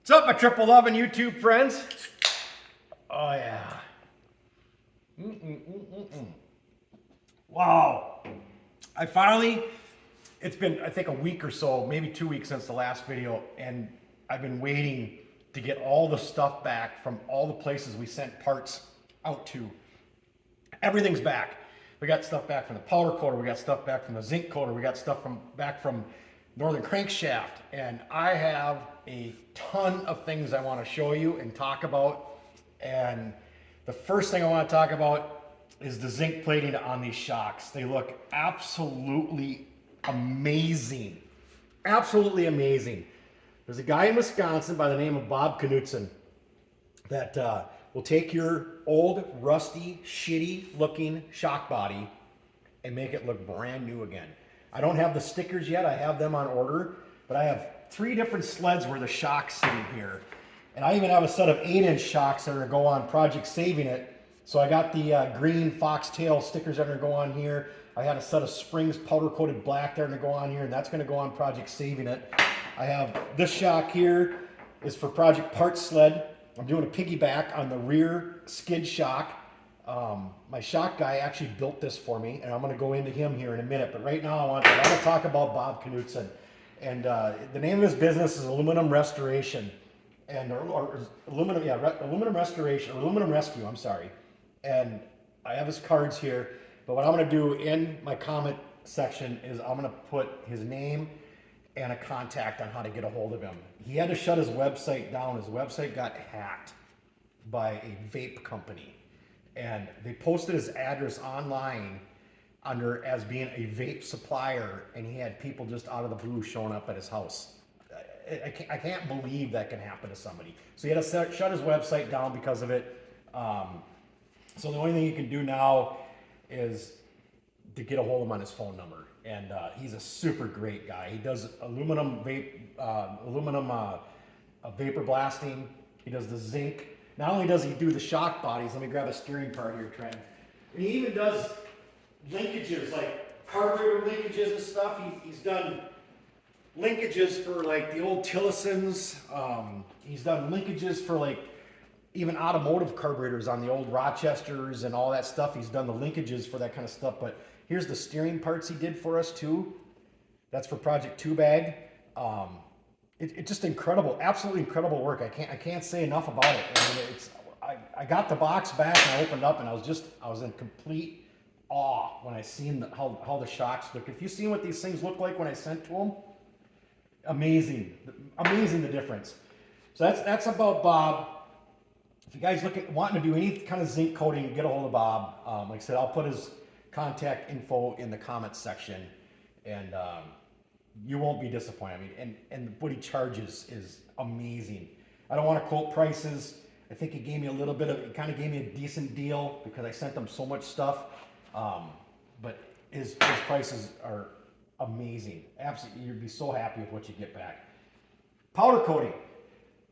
What's up, my triple loving YouTube friends? Oh yeah. Wow. It's been, I think, a week or so, maybe 2 weeks since the last video, and I've been waiting to get all the stuff back from all the places we sent parts out to. Everything's back. We got stuff back from the powder coater, we got stuff back from the zinc coater, we got stuff back from Northern Crankshaft, and I have a ton of things I want to show you and talk about. And the first thing I want to talk about is the zinc plating on these shocks. They look absolutely amazing. Absolutely amazing. There's a guy in Wisconsin by the name of Bob Knutson that will take your old, rusty, shitty looking shock body and make it look brand new again. I don't have the stickers yet. I have them on order, but I have 3 different sleds where the shock's sitting here. And I even have a set of 8-inch shocks that are going to go on Project Saving It. So I got the green foxtail stickers that are going to go on here. I had a set of Springs powder coated black that are going to go on here, and that's going to go on Project Saving It. I have this shock here is for Project Parts Sled. I'm doing a piggyback on the rear skid shock. My shock guy actually built this for me, and I'm going to go into him here in a minute. But right now I want to talk about Bob Knutson. And the name of his business is Aluminum Restoration. Aluminum Restoration, or Aluminum Rescue, I'm sorry. And I have his cards here. But what I'm going to do in my comment section is I'm going to put his name and a contact on how to get a hold of him. He had to shut his website down. His website got hacked by a vape company. And they posted his address online as being a vape supplier, and he had people just out of the blue showing up at his house. I can't believe that can happen to somebody. So he had to shut his website down because of it. So the only thing you can do now is to get a hold of him on his phone number. And he's a super great guy. He does aluminum vapor blasting. He does the zinc. Not only does he do the shock bodies, let me grab a steering part here, Trent. And he even does linkages, like carburetor linkages and stuff. He's done linkages for like the old Tillisons. He's done linkages for like even automotive carburetors on the old Rochesters and all that stuff. He's done the linkages for that kind of stuff. But here's the steering parts he did for us too. That's for Project 2-Bag. It's just incredible, absolutely incredible work. I can't say enough about it. I got the box back and I opened up and I was in complete awe when I seen how the shocks look. If you've seen what these things look like when I sent to them, amazing the difference. So that's about Bob. If you guys wanting to do any kind of zinc coating, get a hold of Bob. Like I said, I'll put his contact info in the comments section, and you won't be disappointed. I mean, and what he charges is amazing. I don't want to quote prices. I think he gave me he kind of gave me a decent deal because I sent him so much stuff. But his prices are amazing. Absolutely, you'd be so happy with what you get back. Powder coating.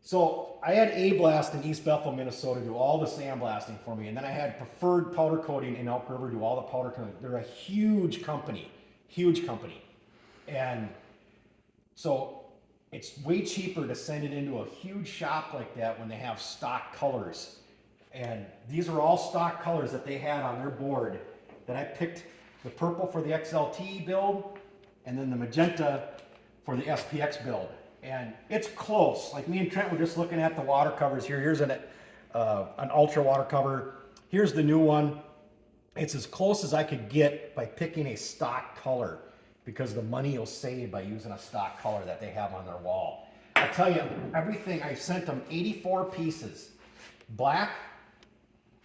So I had A-Blast in East Bethel, Minnesota do all the sandblasting for me. And then I had Preferred Powder Coating in Elk River do all the powder coating. They're a huge company. And so it's way cheaper to send it into a huge shop like that when they have stock colors. And these are all stock colors that they had on their board. Then I picked the purple for the XLT build and then the magenta for the SPX build. And it's close. Like me and Trent were just looking at the water covers here. Here's an ultra water cover. Here's the new one. It's as close as I could get by picking a stock color, because the money you'll save by using a stock color that they have on their wall. I'll tell you, everything, I sent them 84 pieces. Black,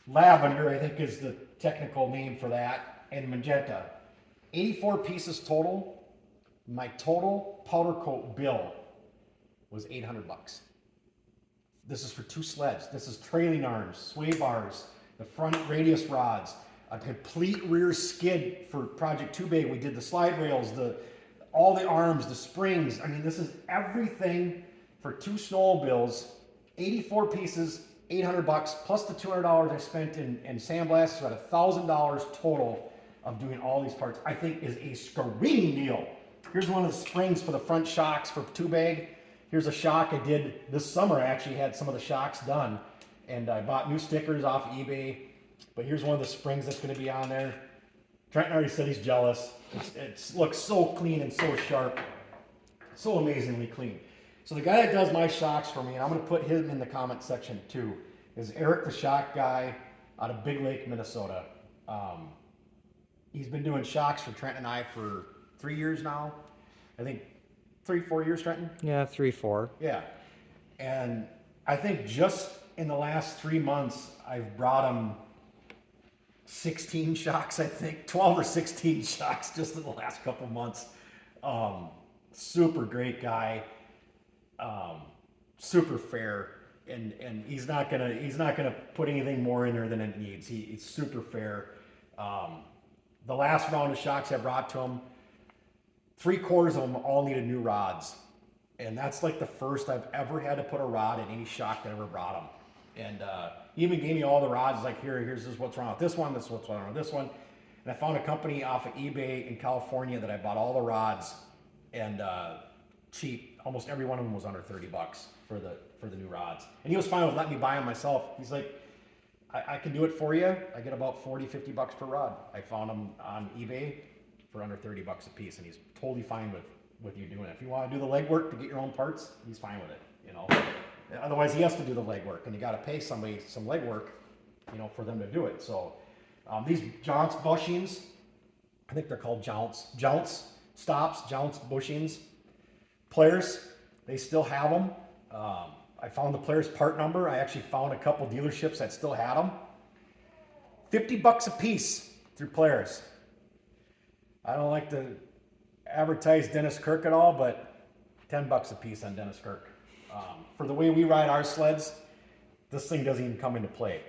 lavender, I think is the technical name for that, and magenta. 84 pieces total. My total powder coat bill was $800. This is for 2 sleds. This is trailing arms, sway bars, the front radius rods, a complete rear skid for Project 2-Bag. We did the slide rails, all the arms, the springs. I mean, this is everything for 2 snowmobiles, 84 pieces, $800, plus the $200 I spent in sandblasts, so about $1,000 total of doing all these parts. I think is a screaming deal. Here's one of the springs for the front shocks for 2-Bag. Here's a shock I did this summer. I actually had some of the shocks done, and I bought new stickers off eBay. But here's one of the springs that's going to be on there. Trenton already said he's jealous. It looks so clean and so sharp, so amazingly clean. So the guy that does my shocks for me, and I'm going to put him in the comment section too, is Eric the Shock Guy out of Big Lake, Minnesota. He's been doing shocks for Trent and I for 3 years now. I think 3-4 years, Trenton? Yeah, 3-4. Yeah. And I think just in the last 3 months, I've brought him 16 shocks, I think. 12 or 16 shocks just in the last couple months. Super great guy. Super fair. And he's not gonna put anything more in there than it needs. He's super fair. The last round of shocks I brought to him, 3/4 of them all needed new rods. And that's like the first I've ever had to put a rod in any shock that I ever brought him. And he even gave me all the rods, like here's what's wrong with this one, this is what's wrong with this one. And I found a company off of eBay in California that I bought all the rods, and cheap. Almost every one of them was under $30 for the new rods. And he was fine with letting me buy them myself. He's like, I can do it for you. I get about $40-50 per rod. I found them on eBay for under $30 a piece, and he's totally fine with you doing it. If you want to do the legwork to get your own parts, he's fine with it, you know. Otherwise, he has to do the legwork, and you got to pay somebody some legwork, you know, for them to do it. So these jounce bushings, I think they're called jounce stops, jounce bushings. Polaris, they still have them. I found the Polaris part number. I actually found a couple dealerships that still had them. $50 a piece through Polaris. I don't like to advertise Dennis Kirk at all, but $10 a piece on Dennis Kirk. For the way we ride our sleds, this thing doesn't even come into play.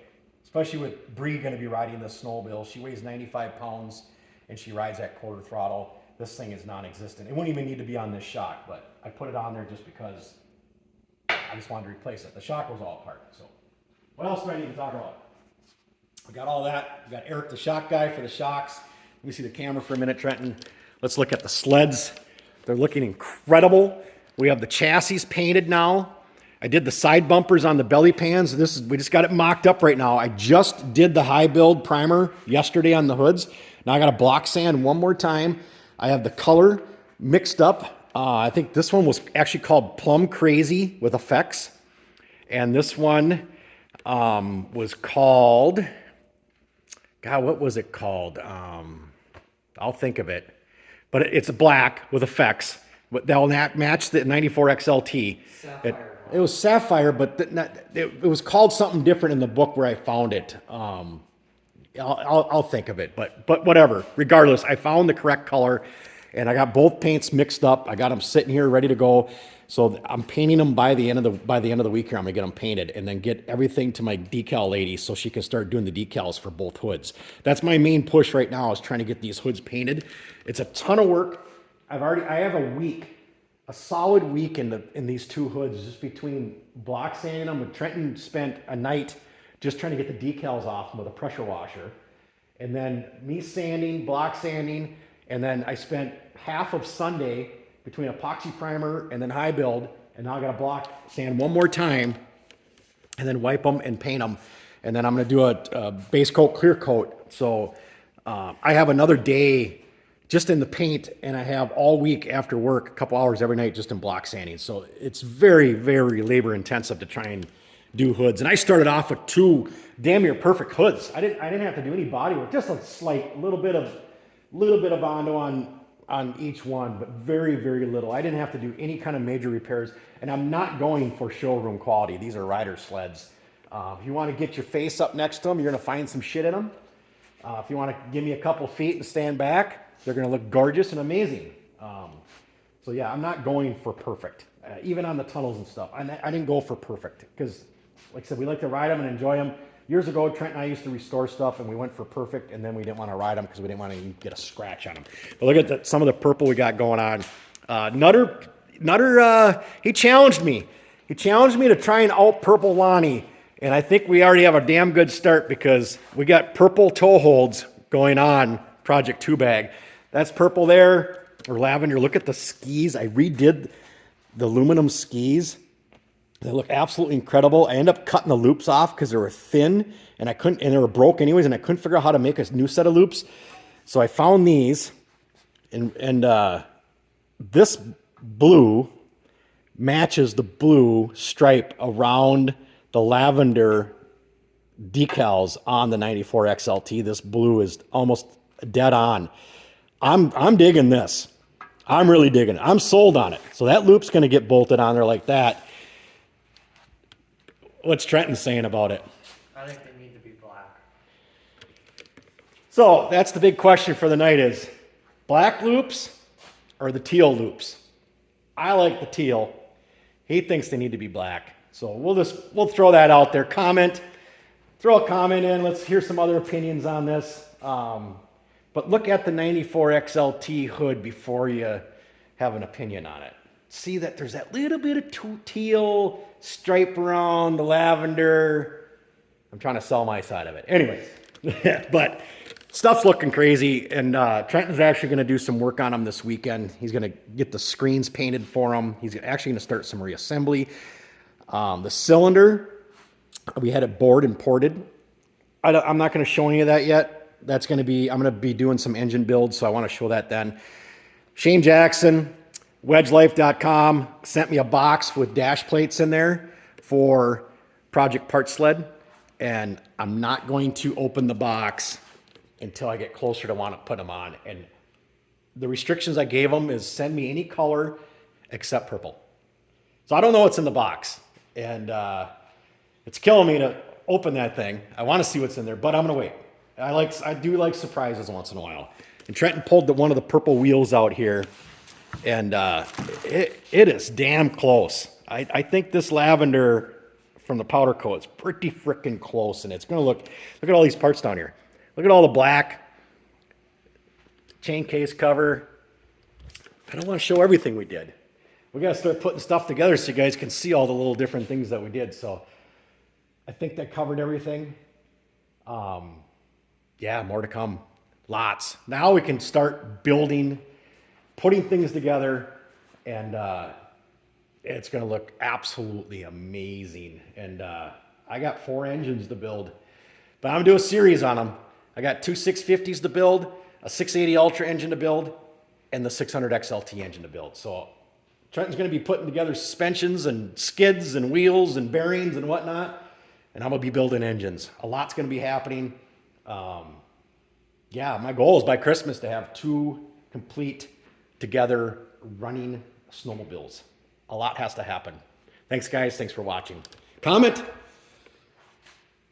Especially with Bree going to be riding the snowmobile. She weighs 95 pounds and she rides at quarter throttle. This thing is non-existent. It wouldn't even need to be on this shock, but I put it on there just because I just wanted to replace it. The shock was all apart. So what else do I need to talk about? We got all that. We got Eric the Shock Guy for the shocks. Let me see the camera for a minute, Trenton. Let's look at the sleds. They're looking incredible. We have the chassis painted now. I did the side bumpers on the belly pans. We just got it mocked up right now. I just did the high build primer yesterday on the hoods. Now I got to block sand one more time. I have the color mixed up. I think this one was actually called Plum Crazy with effects. And this one was called, God, what was it called? I'll think of it. But it's a black with effects. But they'll match the 94 XLT. It was Sapphire, but it was called something different in the book where I found it. I'll think of it, but whatever. Regardless, I found the correct color, and I got both paints mixed up. I got them sitting here ready to go. So I'm painting them by the end of the week here. I'm gonna get them painted and then get everything to my decal lady so she can start doing the decals for both hoods. That's my main push right now, is trying to get these hoods painted. It's a ton of work. I have a solid week in these two hoods, just between block sanding them. And Trenton spent a night just trying to get the decals off with a pressure washer, and then me sanding, block sanding, and then I spent half of Sunday between epoxy primer and then high build, and now I got to block sand one more time, and then wipe them and paint them, and then I'm going to do a base coat, clear coat. So I have another day just in the paint, and I have all week after work, a couple hours every night just in block sanding. So it's very, very labor intensive to try and do hoods. And I started off with 2 damn near perfect hoods. I didn't have to do any body work, just a slight little bit of Bondo on each one, but very, very little. I didn't have to do any kind of major repairs, and I'm not going for showroom quality. These are rider sleds. If you want to get your face up next to them, you're going to find some shit in them. If you want to give me a couple feet and stand back, they're going to look gorgeous and amazing. So yeah, I'm not going for perfect. Even on the tunnels and stuff, I didn't go for perfect because, like I said, we like to ride them and enjoy them. Years ago, Trent and I used to restore stuff, and we went for perfect, and then we didn't want to ride them because we didn't want to even get a scratch on them. But look at some of the purple we got going on. Nutter, he challenged me. He challenged me to try and out-purple Lonnie, and I think we already have a damn good start because we got purple toe holds going on Project 2 bag. That's purple there, or lavender. Look at the skis. I redid the aluminum skis. They look absolutely incredible. I ended up cutting the loops off because they were thin and they were broke anyways, and I couldn't figure out how to make a new set of loops. So I found these, and this blue matches the blue stripe around the lavender decals on the 94 XLT. This blue is almost dead on. I'm digging this. I'm really digging it. I'm sold on it. So that loop's going to get bolted on there like that. What's Trenton saying about it? I think they need to be black. So that's the big question for the night is black loops or the teal loops? I like the teal. He thinks they need to be black. So we'll throw that out there. Throw a comment in. Let's hear some other opinions on this. But look at the 94 XLT hood before you have an opinion on it. See that there's that little bit of teal stripe around the lavender. I'm trying to sell my side of it. Anyways, but stuff's looking crazy. And Trenton's actually going to do some work on them this weekend. He's going to get the screens painted for them. He's actually going to start some reassembly. The cylinder, we had it bored and ported. I'm not going to show any of that yet. I'm going to be doing some engine builds, so I want to show that then. Shane Jackson, wedgelife.com, sent me a box with dash plates in there for Project Part Sled, and I'm not going to open the box until I get closer to want to put them on. And the restrictions I gave them is send me any color except purple. So I don't know what's in the box, and it's killing me to open that thing. I want to see what's in there, but I'm going to wait. I do like surprises once in a while. And Trenton pulled one of the purple wheels out here, and it is damn close. I think this lavender from the powder coat is pretty freaking close, and it's going to look at all these parts down here. Look at all the black chain case cover. I don't want to show everything we did. We got to start putting stuff together so you guys can see all the little different things that we did. So I think that covered everything. Yeah, more to come. Lots. Now we can start building, putting things together, and it's going to look absolutely amazing. And I got 4 engines to build, but I'm going to do a series on them. I got 2 650s to build, a 680 Ultra engine to build, and the 600 XLT engine to build. So Trenton's going to be putting together suspensions and skids and wheels and bearings and whatnot, and I'm going to be building engines. A lot's going to be happening. Yeah, my goal is by Christmas to have 2 complete together running snowmobiles. A lot has to happen. Thanks, guys. Thanks for watching. Comment.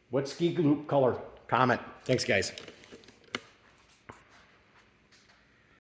What ski loop color? Comment. Thanks, guys.